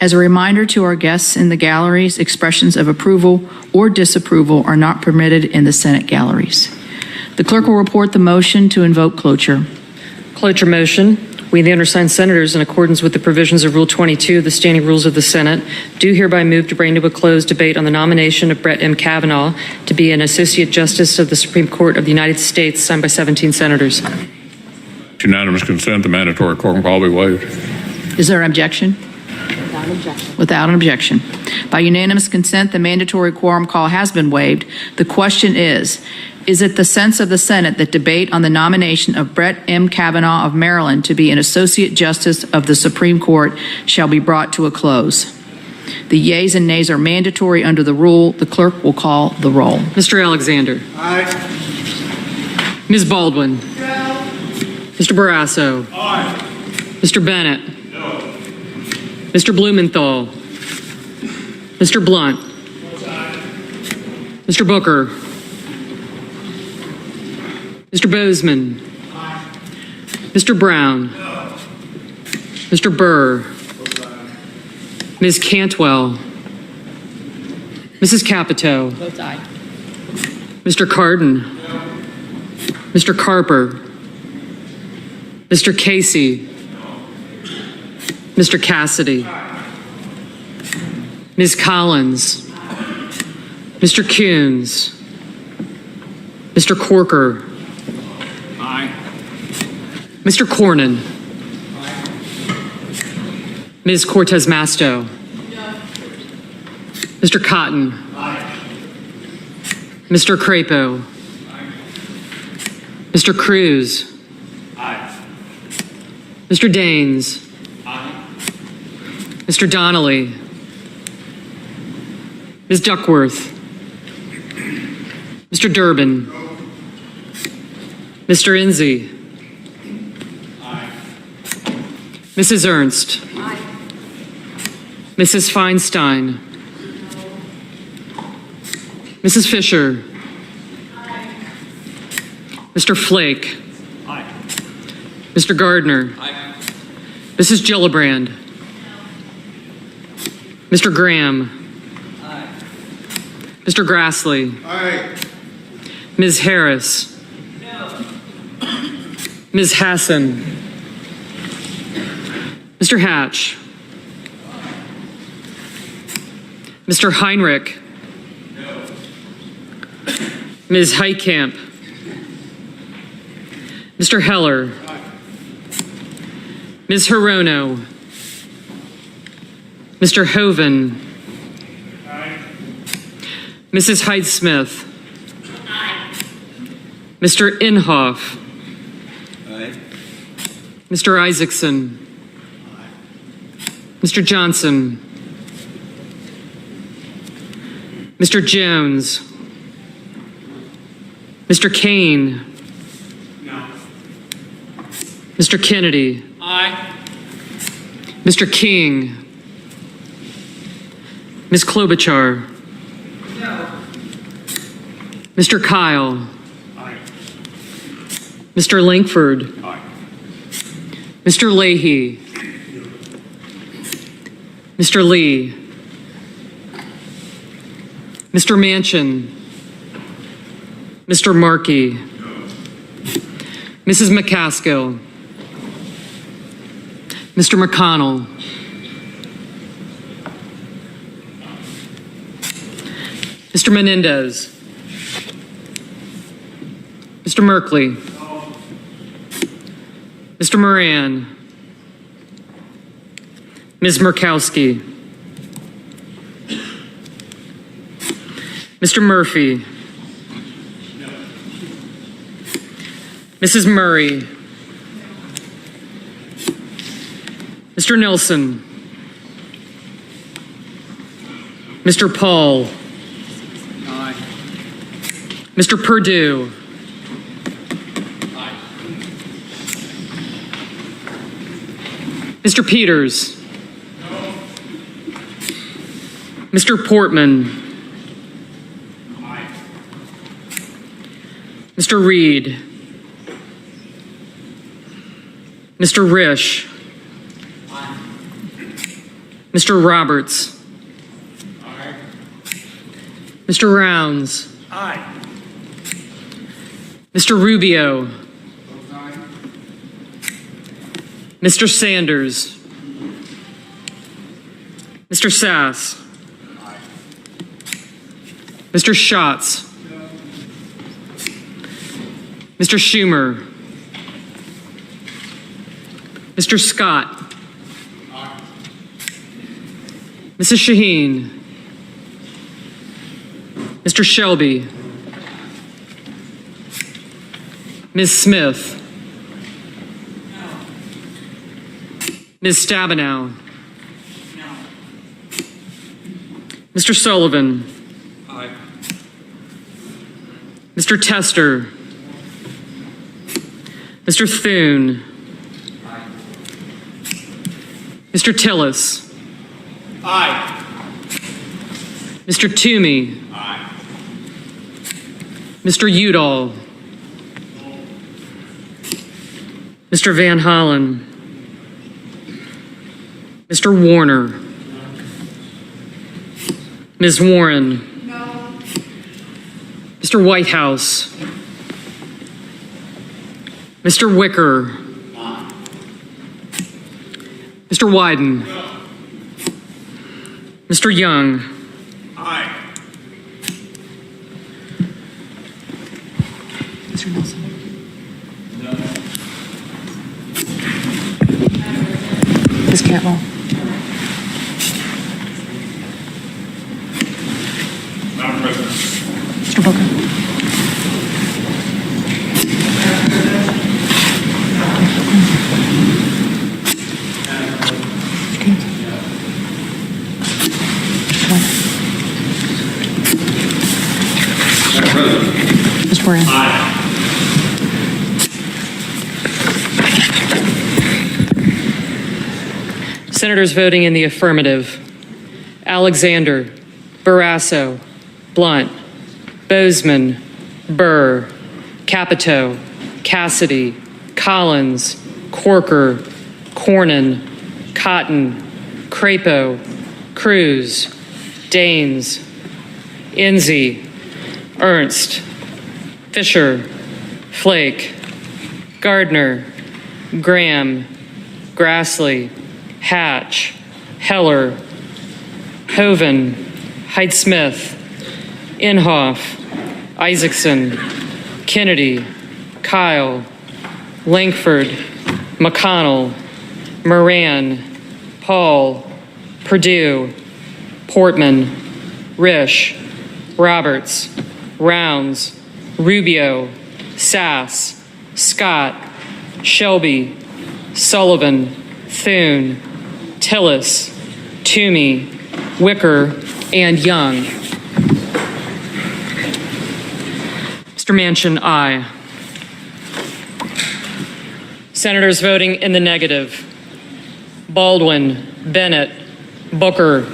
As a reminder to our guests in the galleries, expressions of approval or disapproval are not permitted in the Senate galleries. The clerk will report the motion to invoke cloture. Cloture motion. We, the undersigned senators, in accordance with the provisions of Rule 22 of the Standing Rules of the Senate, do hereby move to bring to a close debate on the nomination of Brett M. Kavanaugh to be an Associate Justice of the Supreme Court of the United States, signed by 17 senators. Unanimous consent, the mandatory quorum call be waived. Is there an objection? Without objection. Without an objection. By unanimous consent, the mandatory quorum call has been waived. The question is it the sense of the Senate that debate on the nomination of Brett M. Kavanaugh of Maryland to be an Associate Justice of the Supreme Court shall be brought to a close? The yeas and nays are mandatory under the rule. The clerk will call the roll. Mr. Alexander. Aye. Ms. Baldwin. No. Mr. Barrasso. Aye. Mr. Bennett. No. Mr. Blumenthal. Mr. Blunt. Mr. Booker. Mr. Bozeman. Mr. Brown. Mr. Burr. Ms. Cantwell. Mrs. Capito. Votes aye. Mr. Cardin. Mr. Carper. Mr. Casey. Mr. Cassidy. Ms. Collins. Mr. Coons. Mr. Corker. Aye. Mr. Cornyn. Ms. Cortez Masto. Mr. Cotton. Mr. Crapo. Mr. Cruz. Mr. Daines. Mr. Donnelly. Ms. Duckworth. Mr. Durbin. Mr. Enzi. Mrs. Ernst. Mrs. Feinstein. Mrs. Fisher. Mr. Flake. Mr. Gardner. Mrs. Gillibrand. Mr. Graham. Mr. Grassley. Ms. Harris. Ms. Hassan. Mr. Hatch. Mr. Heinrich. Ms. Heitkamp. Mr. Heller. Ms. Hirono. Mr. Hoven. Mrs. Hyde-Smith. Mr. Inhofe. Mr. Isaacson. Mr. Johnson. Mr. Jones. Mr. Kane. Mr. Kennedy. Mr. King. Ms. Klobuchar. Mr. Kyle. Mr. Langford. Mr. Leahy. Mr. Lee. Mr. Manchin. Mr. Markey. Mrs. McCaskill. Mr. McConnell. Mr. Menendez. Mr. Merkley. Mr. Moran. Ms. Murkowski. Mr. Murphy. Mrs. Murray. Mr. Nelson. Mr. Paul. Mr. Perdue. Mr. Peters. Mr. Portman. Mr. Reed. Mr. Risch. Mr. Roberts. Aye. Mr. Rounds. Aye. Mr. Rubio. Aye. Mr. Sanders. Mr. Sass. Aye. Mr. Schatz. Mr. Schumer. Mr. Scott. Aye. Mrs. Shaheen. Mr. Shelby. Ms. Smith. Ms. Stabenow. Mr. Sullivan. Aye. Mr. Tester. Mr. Thune. Aye. Mr. Tillis. Aye. Mr. Toomey. Aye. Mr. Udall. Mr. Van Hollen. Mr. Warner. Ms. Warren. No. Mr. Whitehouse. Mr. Wicker. Mr. Wyden. Mr. Young. Aye. Mr. Nelson. Ms. Cantwell. Madam President. Mr. Booker. Madam President. Mr. Moran. Aye. Senators voting in the affirmative: Alexander, Barrasso, Blunt, Bozeman, Burr, Capito, Cassidy, Collins, Corker, Cornyn, Cotton, Crapo, Cruz, Daines, Enzi, Ernst, Fisher, Flake, Gardner, Graham, Grassley, Hatch, Heller, Hoeven, Hyde-Smith, Inhofe, Isaacson, Kennedy, Kyle, Lankford, McConnell, Moran, Paul, Perdue, Portman, Risch, Roberts, Rounds, Rubio, Sass, Scott, Shelby, Sullivan, Thune, Tillis, Toomey, Wicker, and Young. Mr. Manchin, aye. Senators voting in the negative: Baldwin, Bennett, Booker,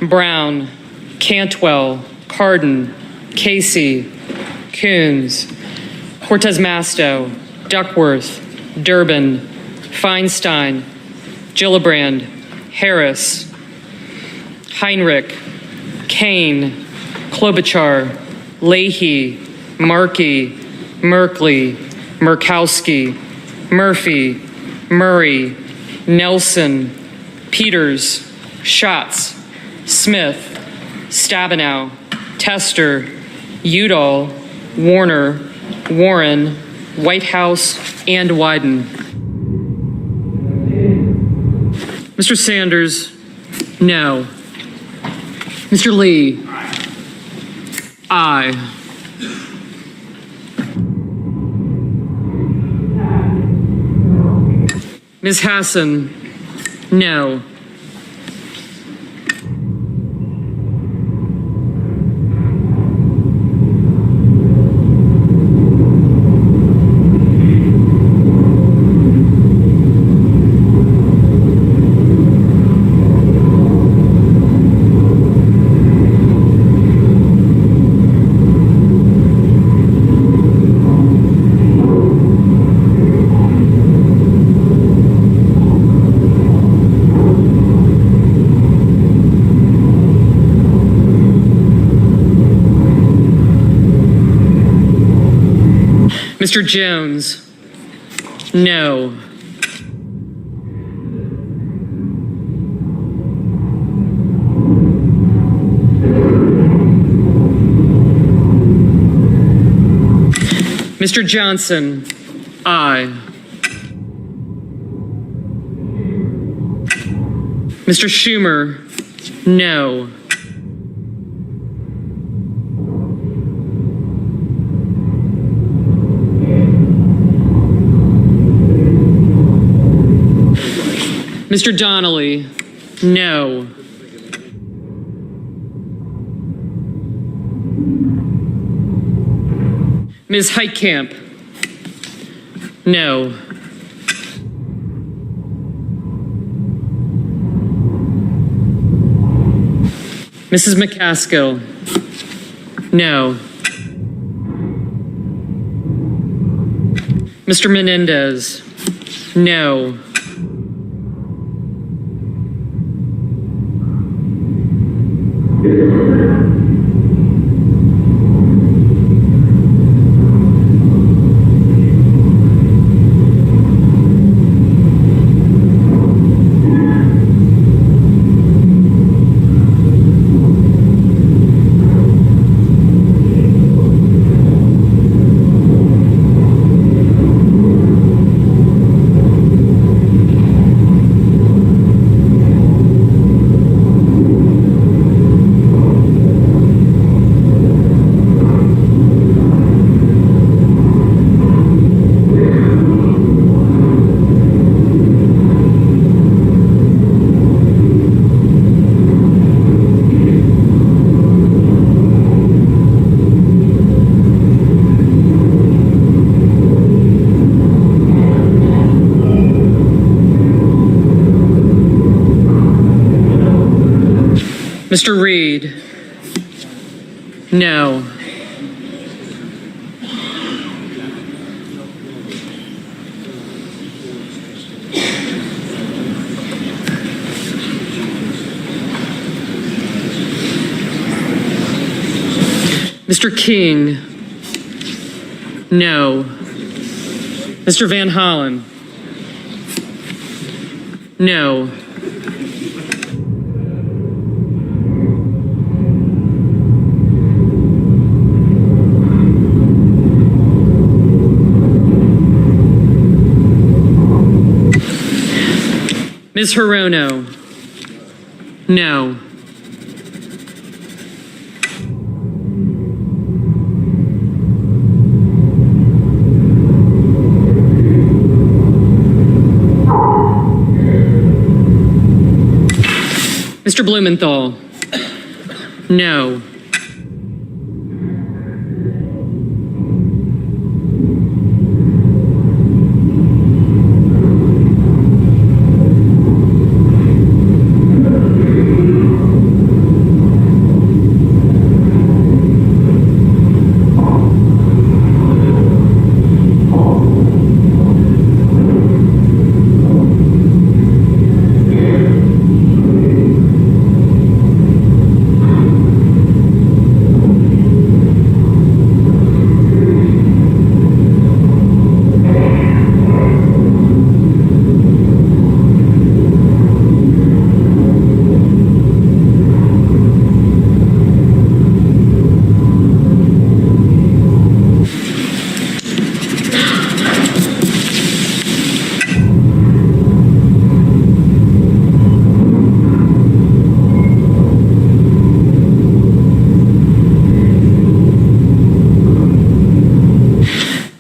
Brown, Cantwell, Cardin, Casey, Coons, Cortez Masto, Duckworth, Durbin, Feinstein, Gillibrand, Harris, Heinrich, Kane, Klobuchar, Leahy, Markey, Merkley, Murkowski, Murphy, Murray, Nelson, Peters, Schatz, Smith, Stabenow, Tester, Udall, Warner, Warren, Whitehouse, and Wyden. Mr. Sanders, no. Mr. Lee, aye. Ms. Hassan, no. Mr. Jones? No. Mr. Johnson? Aye. Mr. Schumer? No. Mr. Donnelly? No. Ms. Heitkamp? No. Mrs. McCaskill? No. Mr. Menendez? No. Mr. Reed? No. Mr. King? No. Mr. Van Hollen? No. Ms. Hirono? No. Mr. Blumenthal? No.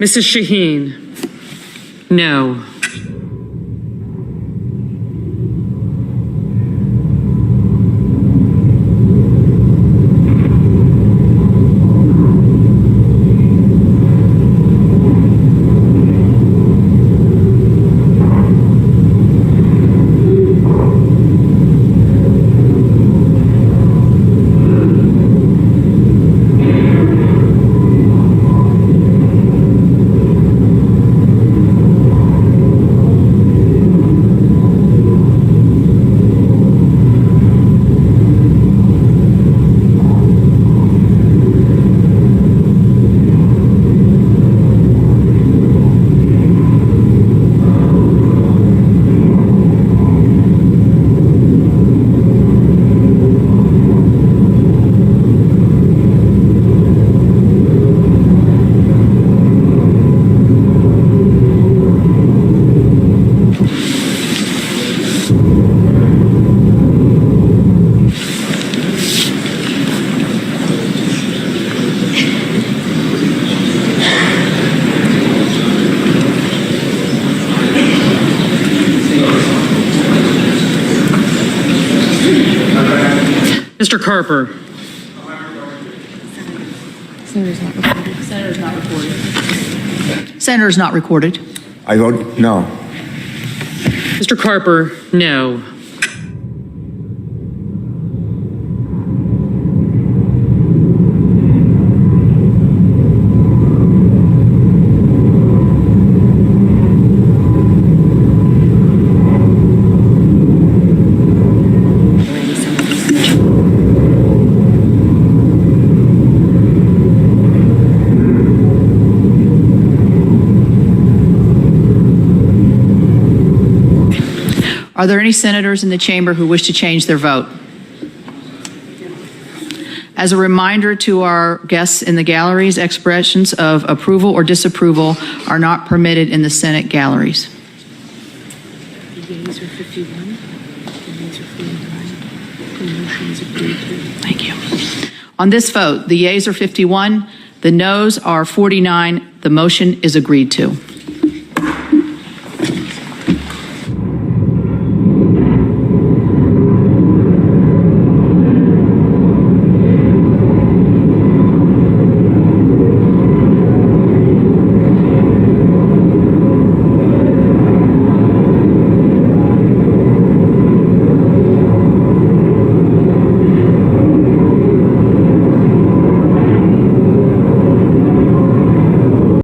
Mrs. Shaheen? No. Mr. Carper. Senator's not recorded. I vote no. Mr. Carper, no. Are there any senators in the chamber who wish to change their vote? As a reminder to our guests in the galleries, expressions of approval or disapproval are not permitted in the Senate galleries. The yeas are 51, the nays are 49. The motion is agreed to. Thank you. On this vote, the yeas are 51, the noes are 49. The motion is agreed to.